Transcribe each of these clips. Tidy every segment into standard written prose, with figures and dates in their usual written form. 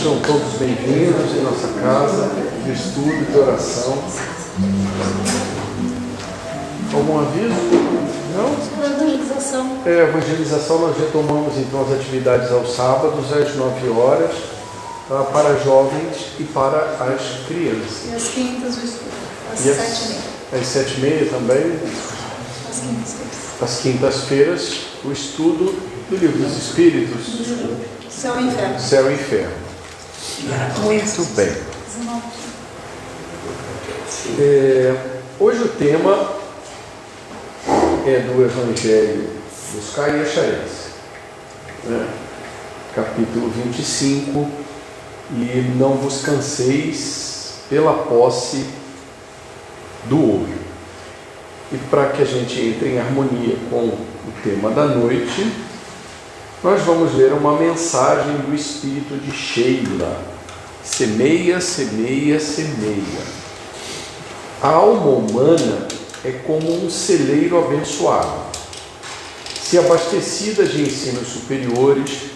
Sejam todos bem-vindos em nossa casa de estudo e de oração. Algum aviso? Não? Evangelização. Evangelização, nós retomamos então as atividades aos sábados às 9 horas para jovens e para as crianças. E às quintas o estudo, às E 7h30. Às 7h30 também. Às quintas. Às quintas-feiras, o estudo do Livro dos Espíritos. Céu e Inferno. Céu e Inferno. Muito bem. Hoje o tema é do Evangelho Buscai e Achareis, capítulo 25, e não vos canseis pela posse do ouro. E para que a gente entre em harmonia com o tema da noite, nós vamos ler uma mensagem do Espírito de Sheila. Semeia, semeia, semeia. A alma humana é como um celeiro abençoado. Se abastecida de ensinos superiores,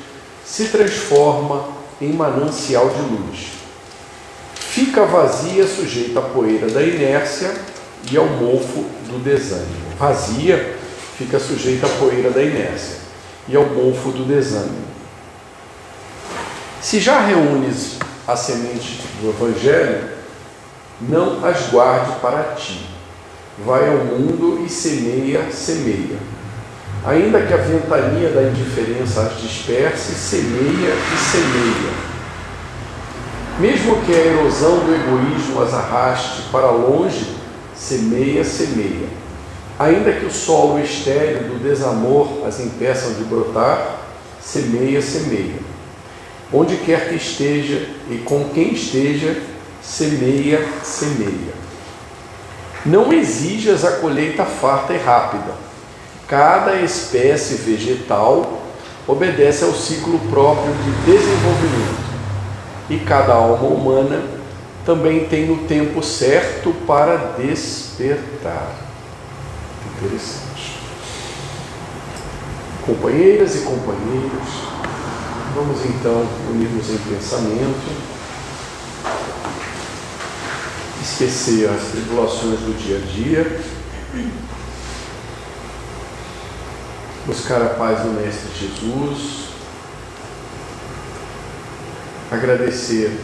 se transforma em manancial de luz. Fica vazia, sujeita à poeira da inércia e ao mofo do desânimo. Vazia, fica sujeita à poeira da inércia e ao mofo do desânimo. Se já reúnes a semente do Evangelho, não as guarde para ti. Vai ao mundo e semeia, semeia. Ainda que a ventania da indiferença as disperse, semeia e semeia. Mesmo que a erosão do egoísmo as arraste para longe, semeia, semeia. Ainda que o solo estéril do desamor as impeçam de brotar, semeia, semeia. Onde quer que esteja e com quem esteja, semeia, semeia. Não exijas a colheita farta e rápida. Cada espécie vegetal obedece ao ciclo próprio de desenvolvimento. E cada alma humana também tem o tempo certo para despertar. Interessante. Companheiras e companheiros, vamos então unir-nos em pensamento, esquecer as tribulações do dia a dia, buscar a paz do Mestre Jesus, agradecer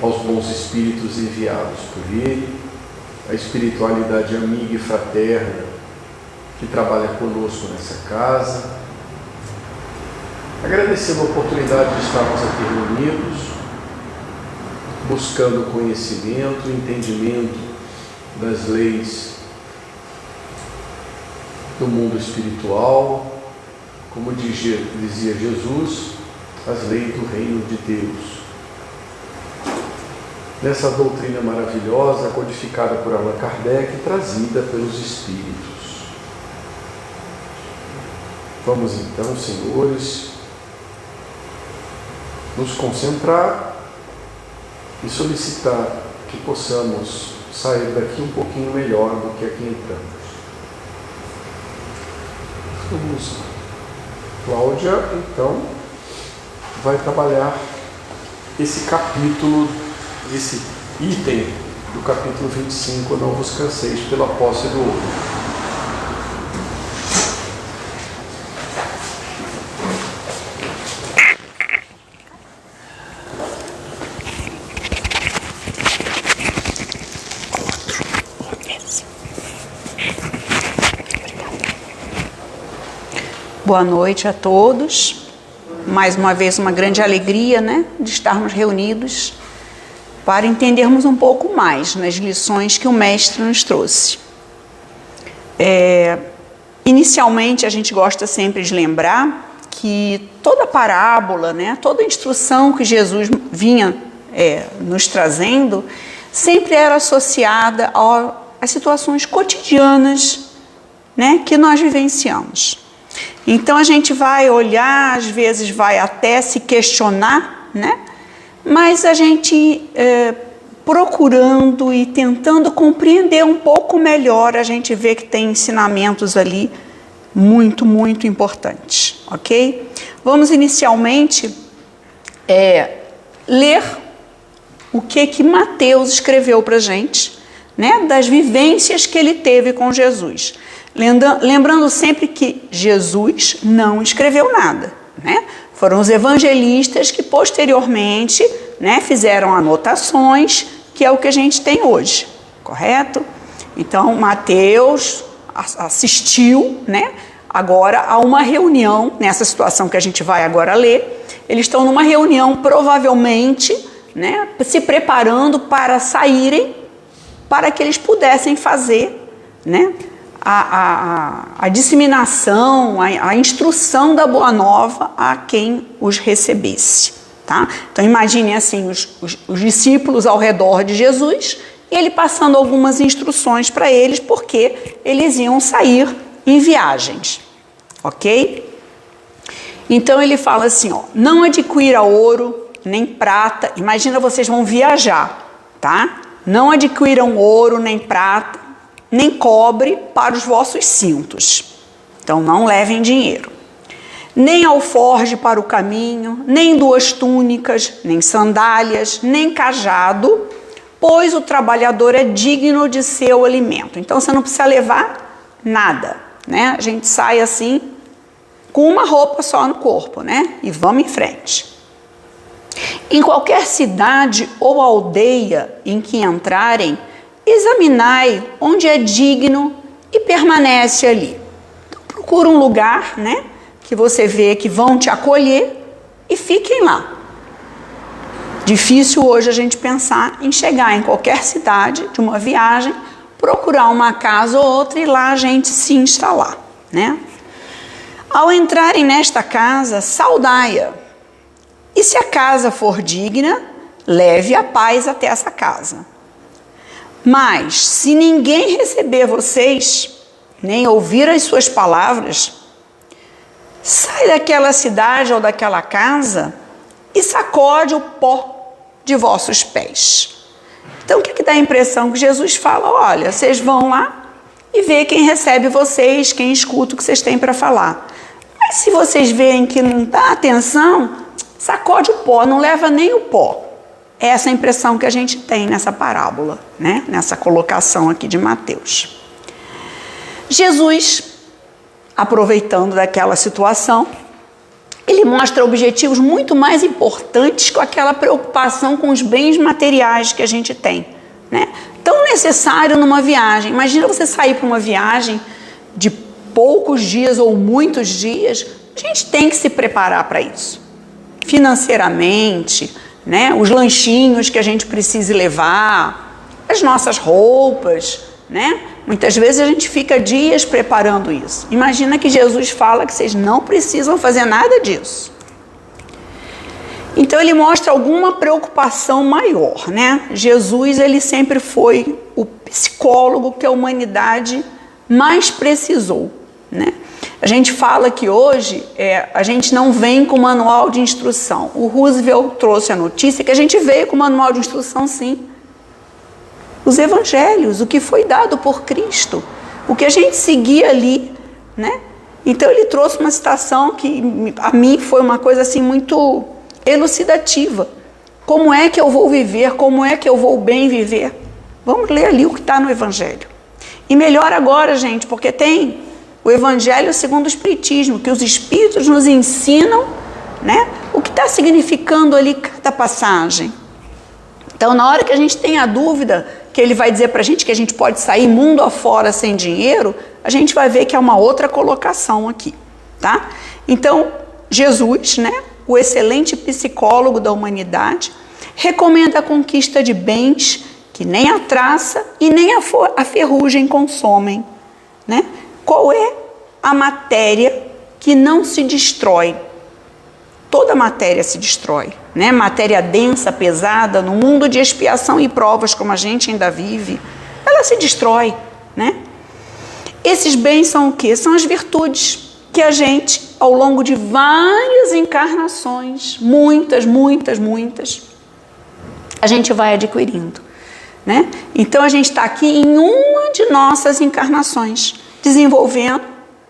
aos bons espíritos enviados por Ele, a espiritualidade amiga e fraterna que trabalha conosco nessa casa, agradecendo a oportunidade de estarmos aqui reunidos, buscando conhecimento, entendimento das leis do mundo espiritual, como dizia Jesus, as leis do reino de Deus. Nessa doutrina maravilhosa, codificada por Allan Kardec e trazida pelos Espíritos. Vamos então, senhores, nos concentrar e solicitar que possamos sair daqui um pouquinho melhor do que aqui entramos. Vamos. Cláudia, então, vai trabalhar esse capítulo, esse item do capítulo 25, não vos canseis pela posse do ouro. Boa noite a todos. Mais uma vez, uma grande alegria, de estarmos reunidos para entendermos um pouco mais nas lições que o Mestre nos trouxe. Inicialmente, a gente gosta sempre de lembrar que toda parábola, toda instrução que Jesus vinha nos trazendo, sempre era associada às situações cotidianas, que nós vivenciamos. Então a gente vai olhar, às vezes vai até se questionar, mas a gente procurando e tentando compreender um pouco melhor, a gente vê que tem ensinamentos ali muito, muito importantes, ok? Vamos inicialmente ler o que Mateus escreveu para a gente, né, das vivências que ele teve com Jesus. Lembrando sempre que Jesus não escreveu nada, né? Foram os evangelistas que posteriormente, né, fizeram anotações, que é o que a gente tem hoje, correto? Então, Mateus assistiu, né, agora a uma reunião, nessa situação que a gente vai agora ler. Eles estão numa reunião, provavelmente, né, se preparando para saírem, para que eles pudessem fazer, né, a disseminação, a instrução da Boa Nova a quem os recebesse. Tá? Então imagine assim, os discípulos ao redor de Jesus, e ele passando algumas instruções para eles, porque eles iam sair em viagens, ok? Então ele fala assim, ó, não adquira ouro, nem prata, imagina vocês vão viajar, tá? Não adquiram ouro, nem prata, nem cobre para os vossos cintos. Então não levem dinheiro. Nem alforje para o caminho, nem 2 túnicas, nem sandálias, nem cajado, pois o trabalhador é digno de seu alimento. Então você não precisa levar nada, né? A gente sai assim, com uma roupa só no corpo, né? E vamos em frente. Em qualquer cidade ou aldeia em que entrarem, examinai onde é digno e permanece ali. Então, procura um lugar, né, que você vê que vão te acolher e fiquem lá. Difícil hoje a gente pensar em chegar em qualquer cidade de uma viagem, procurar uma casa ou outra e lá a gente se instalar, né? Ao entrarem nesta casa, saudai-a. E se a casa for digna, leve a paz até essa casa. Mas, se ninguém receber vocês, nem ouvir as suas palavras, sai daquela cidade ou daquela casa e sacode o pó de vossos pés. Então, o que dá a impressão? Que Jesus fala, olha, vocês vão lá e vê quem recebe vocês, quem escuta o que vocês têm para falar. Mas se vocês veem que não dá atenção, sacode o pó, não leva nem o pó. Essa é a impressão que a gente tem nessa parábola, né? Nessa colocação aqui de Mateus. Jesus, aproveitando daquela situação, ele mostra objetivos muito mais importantes com aquela preocupação com os bens materiais que a gente tem, né? Tão necessário numa viagem. Imagina você sair para uma viagem de poucos dias ou muitos dias, a gente tem que se preparar para isso. Financeiramente, né? Os lanchinhos que a gente precisa levar, as nossas roupas, né? Muitas vezes a gente fica dias preparando isso. Imagina que Jesus fala que vocês não precisam fazer nada disso. Então ele mostra alguma preocupação maior, né? Jesus, ele sempre foi o psicólogo que a humanidade mais precisou, né? A gente fala que hoje a gente não vem com manual de instrução. O Roosevelt trouxe a notícia que a gente veio com manual de instrução, sim. Os evangelhos, o que foi dado por Cristo, o que a gente seguia ali, né? Então ele trouxe uma citação que a mim foi uma coisa assim muito elucidativa. Como é que eu vou viver? Como é que eu vou bem viver? Vamos ler ali o que está no evangelho. E melhor agora, gente, porque tem o Evangelho segundo o Espiritismo, que os Espíritos nos ensinam, né, o que está significando ali cada passagem. Então, na hora que a gente tem a dúvida, que ele vai dizer para a gente que a gente pode sair mundo afora sem dinheiro, a gente vai ver que é uma outra colocação aqui, tá? Então, Jesus, né, o excelente psicólogo da humanidade, recomenda a conquista de bens que nem a traça e nem a ferrugem consomem, né? Qual é a matéria que não se destrói? Toda matéria se destrói, né? Matéria densa, pesada, no mundo de expiação e provas como a gente ainda vive, ela se destrói, né? Esses bens são o quê? São as virtudes que a gente, ao longo de várias encarnações, muitas, a gente vai adquirindo, né? Então a gente está aqui em uma de nossas encarnações, desenvolvendo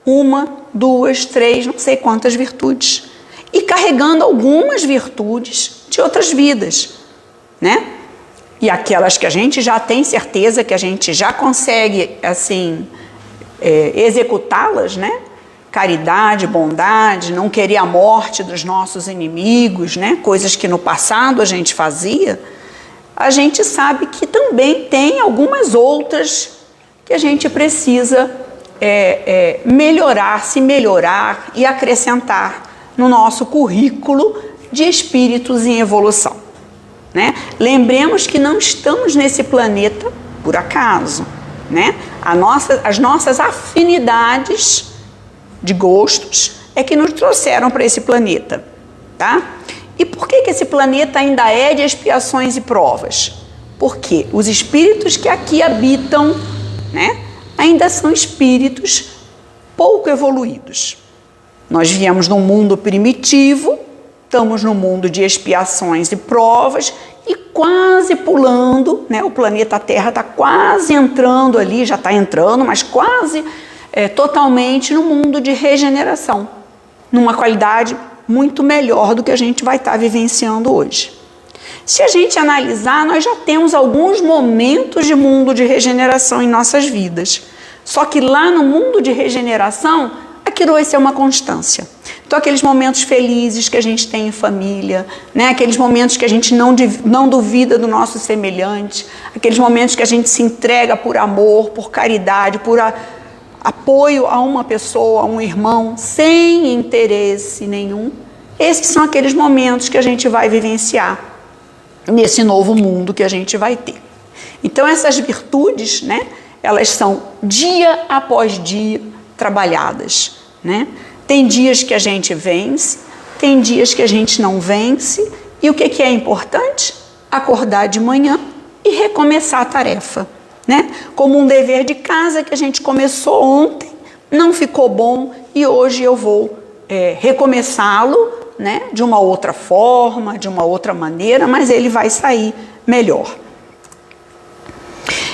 1, 2, 3, não sei quantas virtudes. e carregando algumas virtudes de outras vidas, né? E aquelas que a gente já tem certeza que a gente já consegue, assim, executá-las, né? Caridade, bondade, não querer a morte dos nossos inimigos, né? Coisas que no passado a gente fazia. A gente sabe que também tem algumas outras que a gente precisa melhorar, se melhorar e acrescentar no nosso currículo de espíritos em evolução, né? Lembremos que não estamos nesse planeta por acaso, né? As nossas afinidades de gostos é que nos trouxeram para esse planeta, tá? E por que esse planeta ainda é de expiações e provas? Porque os espíritos que aqui habitam, né, ainda são espíritos pouco evoluídos. Nós viemos num mundo primitivo, estamos no mundo de expiações e provas e quase pulando, né? O planeta Terra está quase entrando ali, já está entrando, mas quase totalmente no mundo de regeneração, numa qualidade muito melhor do que a gente vai estar vivenciando hoje. Se a gente analisar, nós já temos alguns momentos de mundo de regeneração em nossas vidas. Só que lá no mundo de regeneração, aquilo vai ser uma constância. Então, aqueles momentos felizes que a gente tem em família, né? Aqueles momentos que a gente não duvida do nosso semelhante, aqueles momentos que a gente se entrega por amor, por caridade, por apoio a uma pessoa, a um irmão, sem interesse nenhum. Esses são aqueles momentos que a gente vai vivenciar nesse novo mundo que a gente vai ter. Então, essas virtudes, né, elas são dia após dia trabalhadas, né? Tem dias que a gente vence, tem dias que a gente não vence, e o que é importante? Acordar de manhã e recomeçar a tarefa, né? Como um dever de casa que a gente começou ontem, não ficou bom e hoje eu vou recomeçá-lo, né? De uma outra forma, de uma outra maneira, mas ele vai sair melhor.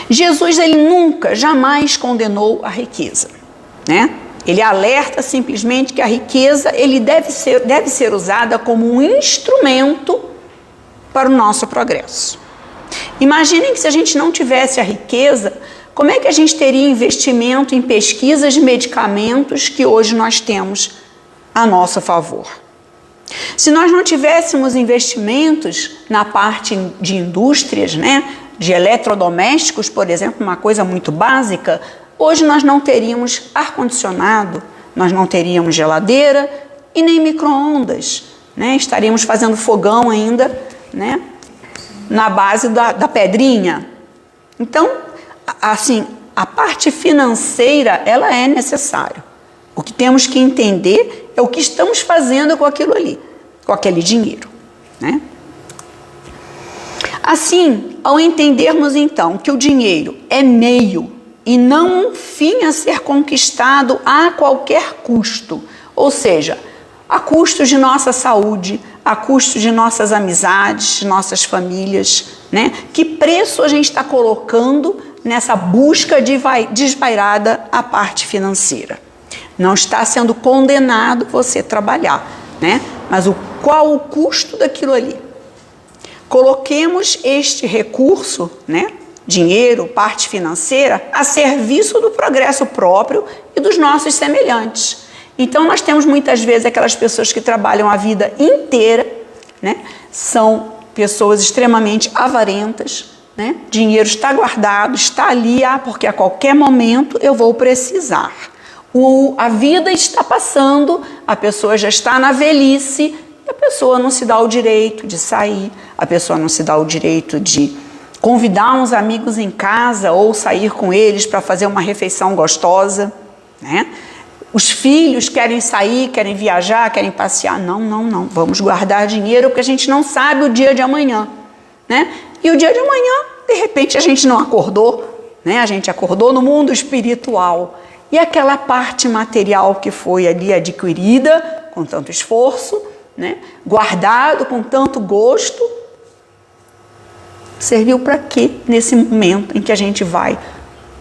Jesus, ele nunca, jamais condenou a riqueza, né? Ele alerta simplesmente que a riqueza deve ser usada como um instrumento para o nosso progresso. Imaginem que se a gente não tivesse a riqueza, como é que a gente teria investimento em pesquisas de medicamentos que hoje nós temos a nosso favor? Se nós não tivéssemos investimentos na parte de indústrias, né, de eletrodomésticos, por exemplo, uma coisa muito básica, hoje nós não teríamos ar-condicionado, nós não teríamos geladeira e nem micro-ondas, né? Estaríamos fazendo fogão ainda, né, na base da pedrinha. Então, assim, a parte financeira, ela é necessária. O que temos que entender é o que estamos fazendo com aquilo ali, com aquele dinheiro, né? Assim, ao entendermos então que o dinheiro é meio e não um fim a ser conquistado a qualquer custo, ou seja, a custo de nossa saúde, a custo de nossas amizades, de nossas famílias, né? Que preço a gente está colocando nessa busca desvairada à parte financeira? Não está sendo condenado você trabalhar, né? Mas qual o custo daquilo ali? Coloquemos este recurso, né, dinheiro, parte financeira, a serviço do progresso próprio e dos nossos semelhantes. Então, nós temos muitas vezes aquelas pessoas que trabalham a vida inteira, né, são pessoas extremamente avarentas, né, dinheiro está guardado, está ali, porque a qualquer momento eu vou precisar. A vida está passando, a pessoa já está na velhice, e a pessoa não se dá o direito de sair, a pessoa não se dá o direito de convidar uns amigos em casa ou sair com eles para fazer uma refeição gostosa, né? Os filhos querem sair, querem viajar, querem passear. Não. Vamos guardar dinheiro porque a gente não sabe o dia de amanhã, né? E o dia de amanhã, de repente, a gente não acordou, né? A gente acordou no mundo espiritual. E aquela parte material que foi ali adquirida com tanto esforço, né, guardado com tanto gosto, serviu para quê nesse momento em que a gente vai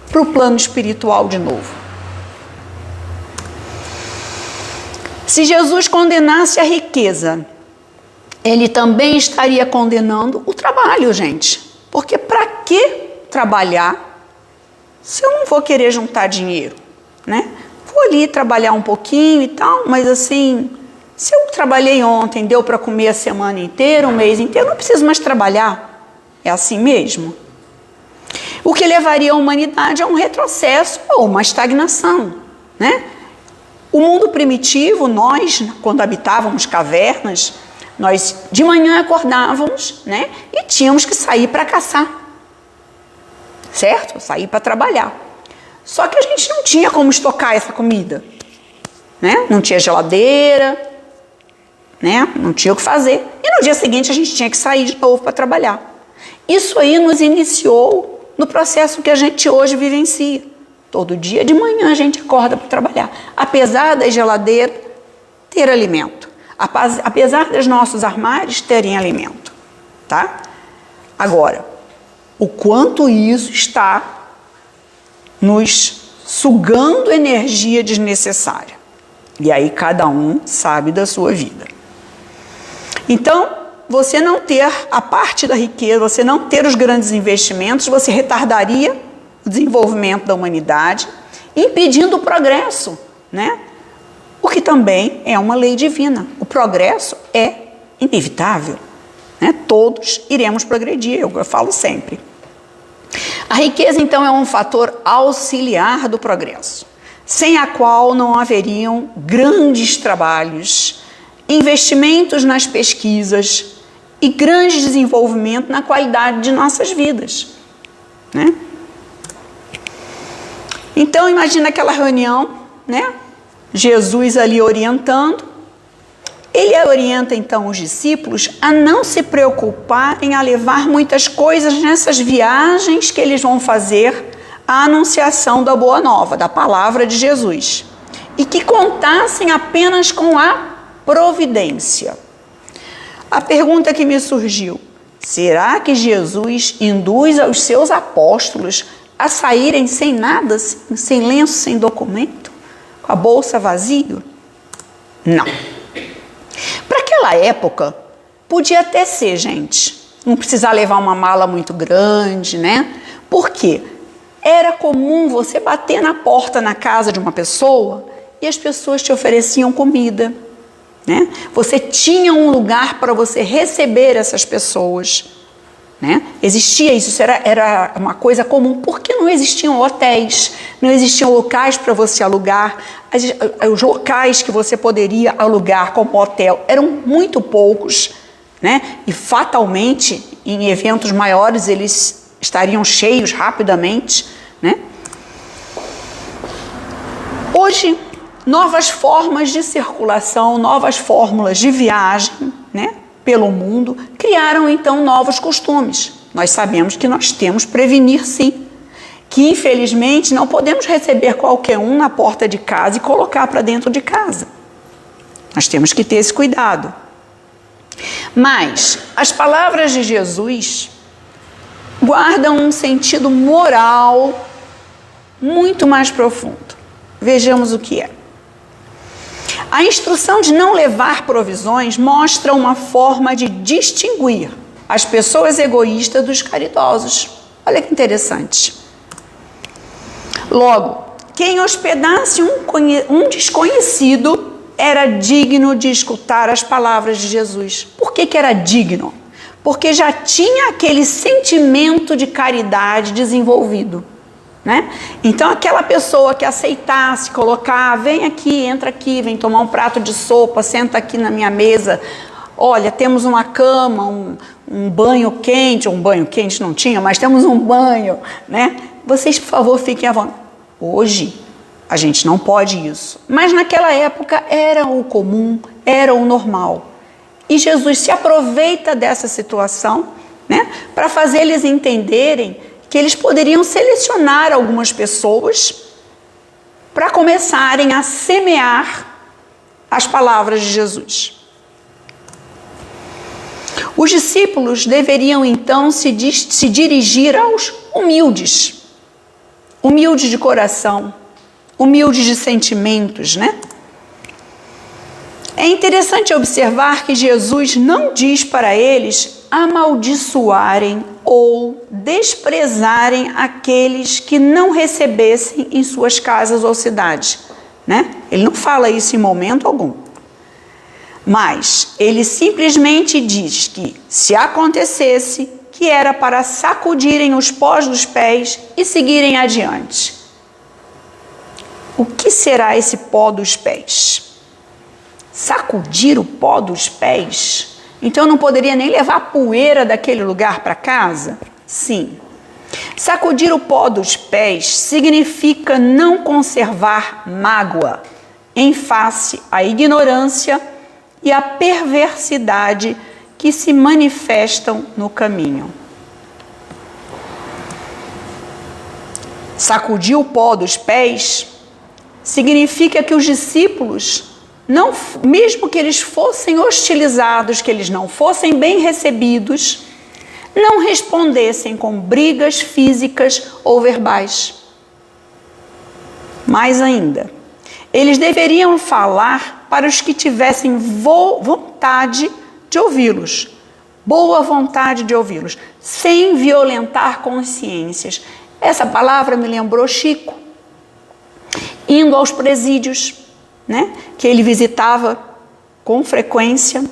para o plano espiritual de novo? Se Jesus condenasse a riqueza, ele também estaria condenando o trabalho, gente. Porque para que trabalhar se eu não vou querer juntar dinheiro, né? Vou ali trabalhar um pouquinho e tal, mas assim, se eu trabalhei ontem, deu para comer a semana inteira, um mês inteiro, não preciso mais trabalhar. É assim mesmo? O que levaria a humanidade a um retrocesso ou uma estagnação, né? O mundo primitivo, nós, quando habitávamos cavernas, nós de manhã acordávamos, né? E tínhamos que sair para caçar, certo? Sair para trabalhar. Só que a gente não tinha como estocar essa comida, né? Não tinha geladeira, né? Não tinha o que fazer. E no dia seguinte a gente tinha que sair de novo para trabalhar. Isso aí nos iniciou no processo que a gente hoje vivencia. Todo dia de manhã a gente acorda para trabalhar. Apesar da geladeira ter alimento. Apesar dos nossos armários terem alimento. Tá? Agora, o quanto isso está nos sugando energia desnecessária. E aí cada um sabe da sua vida. Então, você não ter a parte da riqueza, você não ter os grandes investimentos, você retardaria o desenvolvimento da humanidade, impedindo o progresso, né? O que também é uma lei divina. O progresso é inevitável, né? Todos iremos progredir, eu falo sempre. A riqueza, então, é um fator auxiliar do progresso, sem a qual não haveriam grandes trabalhos, investimentos nas pesquisas e grande desenvolvimento na qualidade de nossas vidas, né? Então, imagina aquela reunião, né? Jesus ali orientando. Ele orienta, então, os discípulos a não se preocuparem a levar muitas coisas nessas viagens que eles vão fazer à anunciação da Boa Nova, da palavra de Jesus. E que contassem apenas com a providência. A pergunta que me surgiu: será que Jesus induz aos seus apóstolos a saírem sem nada, sem lenço, sem documento, com a bolsa vazia? Não. Para aquela época, podia até ser, gente. Não precisar levar uma mala muito grande, né? Por quê? Era comum você bater na porta na casa de uma pessoa e as pessoas te ofereciam comida, né? Você tinha um lugar para você receber essas pessoas, né? Existia isso, era uma coisa comum, porque não existiam hotéis, não existiam locais para você alugar. Os locais que você poderia alugar como hotel eram muito poucos, né? E fatalmente, em eventos maiores, eles estariam cheios rapidamente, né? Hoje, novas formas de circulação, novas fórmulas de viagem, né, pelo mundo, criaram então novos costumes. Nós sabemos que nós temos que prevenir, sim, que infelizmente não podemos receber qualquer um na porta de casa e colocar para dentro de casa. Nós temos que ter esse cuidado. Mas as palavras de Jesus guardam um sentido moral muito mais profundo. Vejamos o que é. A instrução de não levar provisões mostra uma forma de distinguir as pessoas egoístas dos caridosos. Olha que interessante. Logo, quem hospedasse um desconhecido era digno de escutar as palavras de Jesus. Por que era digno? Porque já tinha aquele sentimento de caridade desenvolvido, né? Então aquela pessoa que aceitasse colocar, vem aqui, entra aqui, vem tomar um prato de sopa, senta aqui na minha mesa, olha, temos uma cama, um banho quente não tinha, mas temos um banho, né? Vocês, por favor, fiquem à vontade. Hoje a gente não pode isso, mas naquela época era o comum, era o normal. E Jesus se aproveita dessa situação, né, para fazer eles entenderem que eles poderiam selecionar algumas pessoas para começarem a semear as palavras de Jesus. Os discípulos deveriam então se dirigir aos humildes, humildes de coração, humildes de sentimentos, né? É interessante observar que Jesus não diz para eles amaldiçoarem ou desprezarem aqueles que não recebessem em suas casas ou cidades, né? Ele não fala isso em momento algum. Mas ele simplesmente diz que, se acontecesse, que era para sacudirem os pós dos pés e seguirem adiante. O que será esse pó dos pés? Sacudir o pó dos pés? Então eu não poderia nem levar a poeira daquele lugar para casa? Sim. Sacudir o pó dos pés significa não conservar mágoa em face à ignorância e à perversidade que se manifestam no caminho. Sacudir o pó dos pés significa que os discípulos, não, mesmo que eles fossem hostilizados, que eles não fossem bem recebidos, não respondessem com brigas físicas ou verbais. Mais ainda, eles deveriam falar para os que tivessem vontade de ouvi-los, boa vontade de ouvi-los, sem violentar consciências. Essa palavra me lembrou Chico, indo aos presídios, né, que ele visitava com frequência,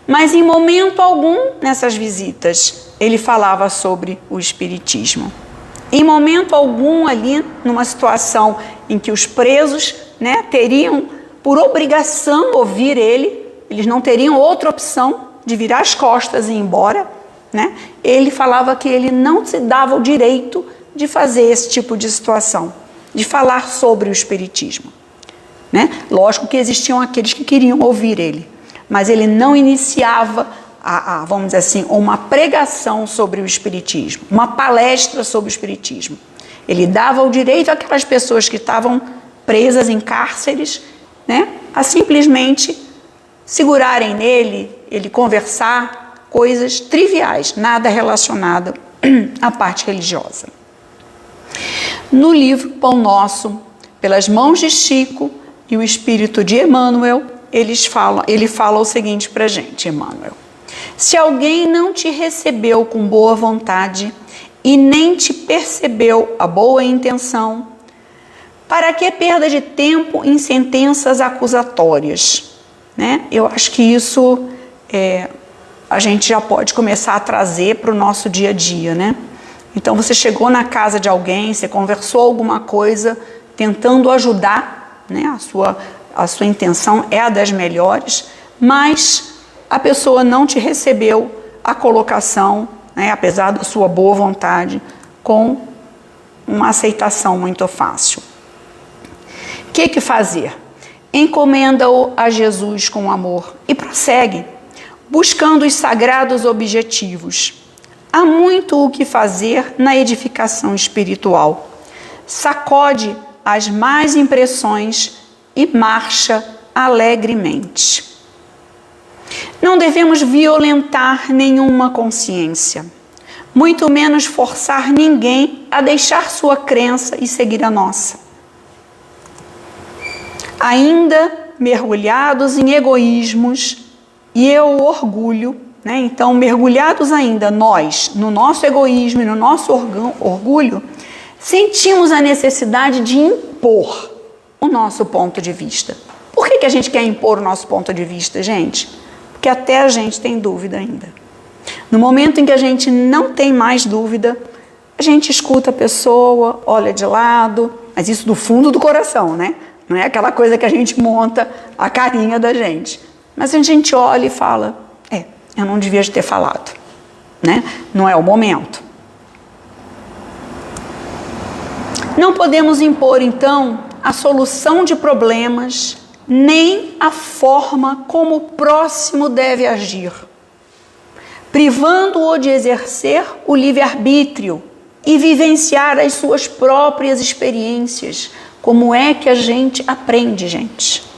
mas em momento algum nessas visitas ele falava sobre o espiritismo. Em momento algum ali, numa situação em que os presos, né, teriam por obrigação ouvir ele, eles não teriam outra opção de virar as costas e ir embora, né, ele falava que ele não se dava o direito de fazer esse tipo de situação, de falar sobre o espiritismo, né? Lógico que existiam aqueles que queriam ouvir ele, mas ele não iniciava, vamos dizer assim, uma pregação sobre o espiritismo, uma palestra sobre o espiritismo. Ele dava o direito àquelas pessoas que estavam presas em cárceres, né, a simplesmente segurarem nele, ele conversar coisas triviais, nada relacionado à parte religiosa. No livro Pão Nosso, pelas mãos de Chico e o espírito de Emmanuel, ele fala o seguinte para a gente, Emmanuel: se alguém não te recebeu com boa vontade e nem te percebeu a boa intenção, para que perda de tempo em sentenças acusatórias? Né? Eu acho que isso a gente já pode começar a trazer para o nosso dia a dia, né? Então você chegou na casa de alguém, você conversou alguma coisa, tentando ajudar, né? A sua intenção é a das melhores, mas a pessoa não te recebeu a colocação, né? Apesar da sua boa vontade, com uma aceitação muito fácil. O que fazer? Encomenda-o a Jesus com amor e prossegue, buscando os sagrados objetivos. Há muito o que fazer na edificação espiritual. Sacode as más impressões e marcha alegremente. Não devemos violentar nenhuma consciência, muito menos forçar ninguém a deixar sua crença e seguir a nossa. Ainda mergulhados em egoísmos e o orgulho, né? Então, mergulhados ainda nós, no nosso egoísmo e no nosso orgulho, sentimos a necessidade de impor o nosso ponto de vista. Por que a gente quer impor o nosso ponto de vista, gente? Porque até a gente tem dúvida ainda. No momento em que a gente não tem mais dúvida, a gente escuta a pessoa, olha de lado, mas isso do fundo do coração, né? Não é aquela coisa que a gente monta a carinha da gente. Mas a gente olha e fala, eu não devia ter falado, né? Não é o momento. Não podemos impor, então, a solução de problemas, nem a forma como o próximo deve agir, privando-o de exercer o livre-arbítrio e vivenciar as suas próprias experiências. Como é que a gente aprende, gente?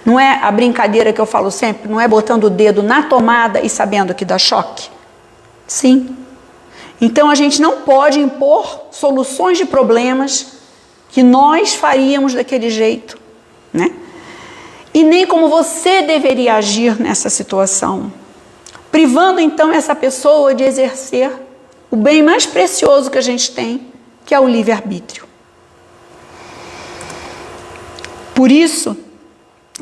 Não é a brincadeira que eu falo sempre, não é botando o dedo na tomada e sabendo que dá choque? Sim. Então a gente não pode impor soluções de problemas que nós faríamos daquele jeito, né? e nem como você deveria agir nessa situação, privando então essa pessoa de exercer o bem mais precioso que a gente tem, que é o livre-arbítrio. Por isso,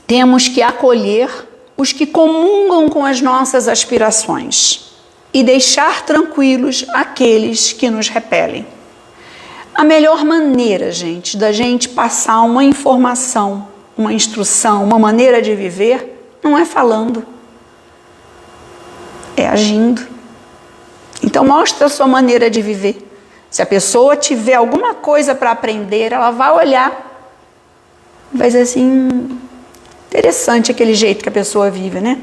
temos que acolher os que comungam com as nossas aspirações e deixar tranquilos aqueles que nos repelem. A melhor maneira, gente, da gente passar uma informação, uma instrução, uma maneira de viver, não é falando, é agindo. Então mostra a sua maneira de viver. Se a pessoa tiver alguma coisa para aprender, ela vai olhar, vai dizer assim, interessante aquele jeito que a pessoa vive, né?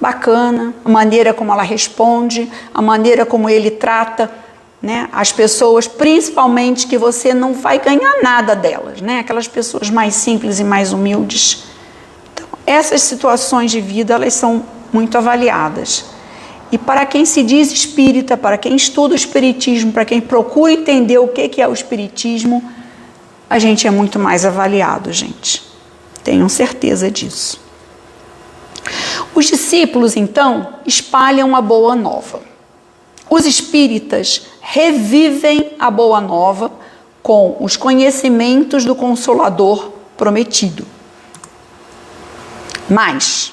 Bacana, a maneira como ela responde, a maneira como ele trata, né, as pessoas, principalmente que você não vai ganhar nada delas, né? Aquelas pessoas mais simples e mais humildes. Então, essas situações de vida, elas são muito avaliadas. E para quem se diz espírita, para quem estuda o espiritismo, para quem procura entender o que é o espiritismo, a gente é muito mais avaliado, gente. Tenham certeza disso. Os discípulos, então, espalham a boa nova. Os espíritas revivem a boa nova com os conhecimentos do Consolador prometido. Mas,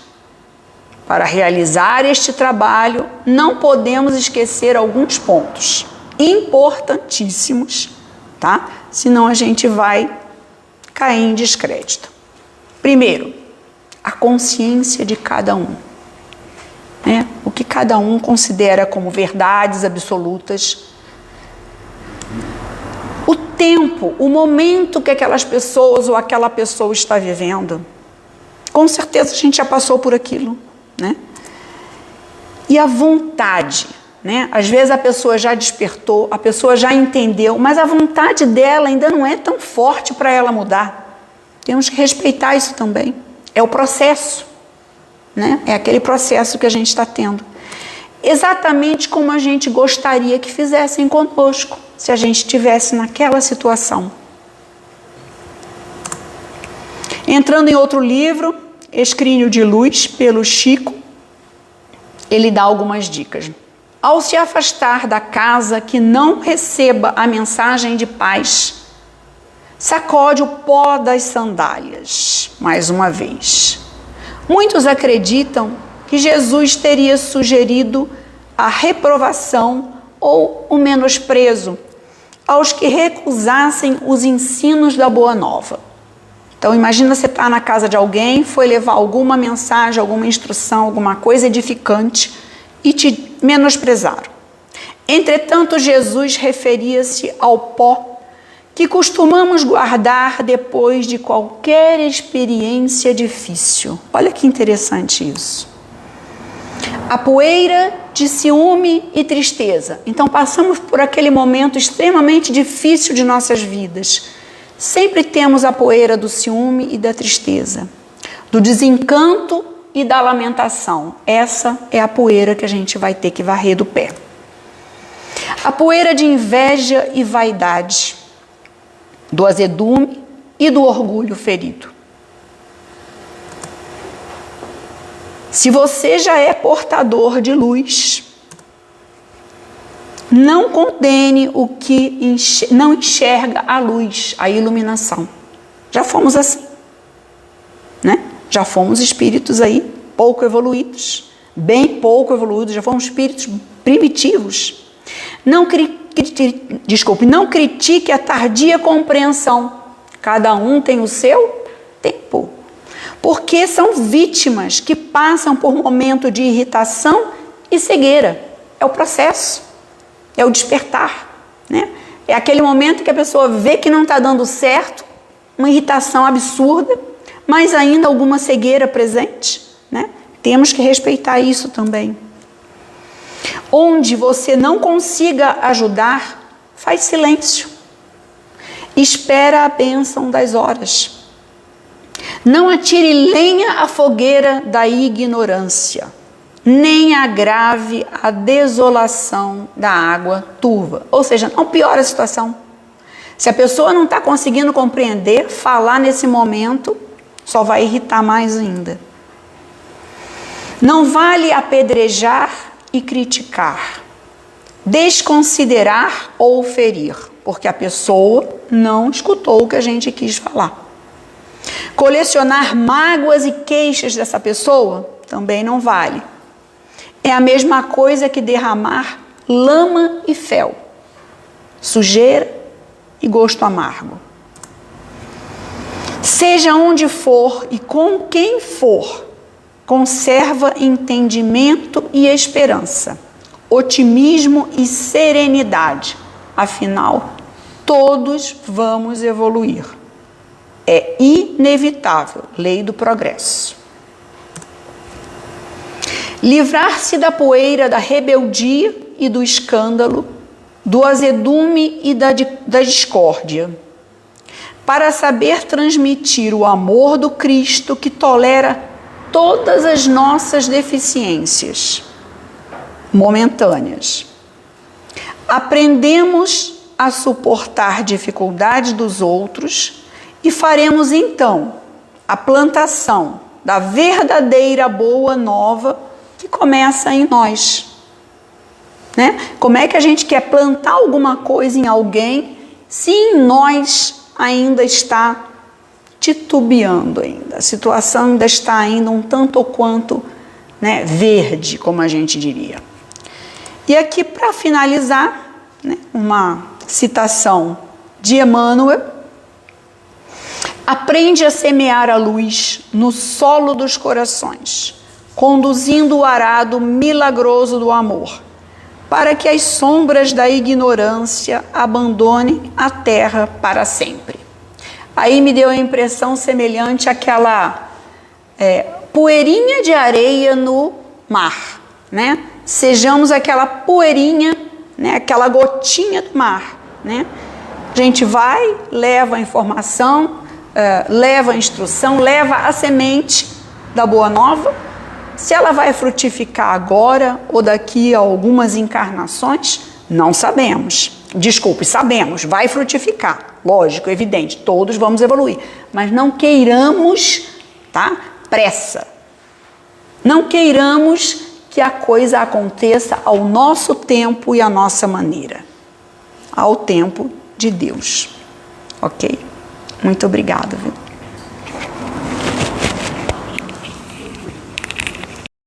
para realizar este trabalho, não podemos esquecer alguns pontos importantíssimos, tá? Senão a gente vai cair em descrédito. Primeiro, a consciência de cada um. Né? O que cada um considera como verdades absolutas. O tempo, o momento que aquelas pessoas ou aquela pessoa está vivendo. Com certeza a gente já passou por aquilo, né? E a vontade, né? Às vezes a pessoa já despertou, a pessoa já entendeu, mas a vontade dela ainda não é tão forte para ela mudar. Temos que respeitar isso também. É o processo, né? É aquele processo que a gente está tendo. Exatamente como a gente gostaria que fizessem conosco, se a gente estivesse naquela situação. Entrando em outro livro, Escrínio de Luz, pelo Chico, ele dá algumas dicas. Ao se afastar da casa que não receba a mensagem de paz, sacode o pó das sandálias, mais uma vez. Muitos acreditam que Jesus teria sugerido a reprovação ou o menosprezo aos que recusassem os ensinos da Boa Nova. Então imagina você estar na casa de alguém, foi levar alguma mensagem, alguma instrução, alguma coisa edificante e te menosprezaram. Entretanto, Jesus referia-se ao pó que costumamos guardar depois de qualquer experiência difícil. Olha que interessante isso. A poeira de ciúme e tristeza. Então passamos por aquele momento extremamente difícil de nossas vidas. Sempre temos a poeira do ciúme e da tristeza, do desencanto e da lamentação. Essa é a poeira que a gente vai ter que varrer do pé. A poeira de inveja e vaidade, do azedume e do orgulho ferido. Se você já é portador de luz, não condene o que não enxerga a luz, a iluminação. Já fomos assim, né? Já fomos espíritos aí pouco evoluídos, bem pouco evoluídos, já fomos espíritos primitivos. Não critique a tardia compreensão. Cada um tem o seu tempo. Porque são vítimas que passam por momento de irritação e cegueira. É o processo. É o despertar, né? É aquele momento que a pessoa vê que não está dando certo, uma irritação absurda, mas ainda alguma cegueira presente, né? Temos que respeitar isso também. Onde você não consiga ajudar, faz silêncio. Espera a bênção das horas. Não atire lenha à fogueira da ignorância, nem agrave a desolação da água turva. Ou seja, não piora a situação. Se a pessoa não está conseguindo compreender, falar nesse momento, Só vai irritar mais ainda. Não vale apedrejar e criticar, desconsiderar ou ferir, porque a pessoa não escutou o que a gente quis falar. Colecionar mágoas e queixas dessa pessoa também não vale. É a mesma coisa que derramar lama e fel, sujeira e gosto amargo. Seja onde for e com quem for, conserva entendimento e esperança, otimismo e serenidade. Afinal, todos vamos evoluir. É inevitável, lei do progresso. Livrar-se da poeira da rebeldia e do escândalo, do azedume e da discórdia, para saber transmitir o amor do Cristo que tolera todas as nossas deficiências momentâneas. Aprendemos a suportar dificuldades dos outros e faremos então a plantação da verdadeira boa nova que começa em nós. Né? Como é que a gente quer plantar alguma coisa em alguém se em nós ainda está titubeando ainda? A situação ainda está ainda um tanto ou quanto, né, verde, como a gente diria. E aqui, para finalizar, né, uma citação de Emmanuel: aprende a semear a luz no solo dos corações, conduzindo o arado milagroso do amor, para que as sombras da ignorância abandonem a terra para sempre. Aí me deu a impressão semelhante àquela poeirinha de areia no mar, né? Sejamos aquela poeirinha, né? Aquela gotinha do mar, né? A gente vai, leva a informação, leva a instrução, leva a semente da Boa Nova. Se ela vai frutificar agora ou daqui a algumas encarnações, não sabemos. Desculpe, sabemos, vai frutificar. Lógico, evidente, todos vamos evoluir. Mas não queiramos, tá? Pressa. Não queiramos que a coisa aconteça ao nosso tempo e à nossa maneira. Ao tempo de Deus. Ok? Muito obrigada, viu?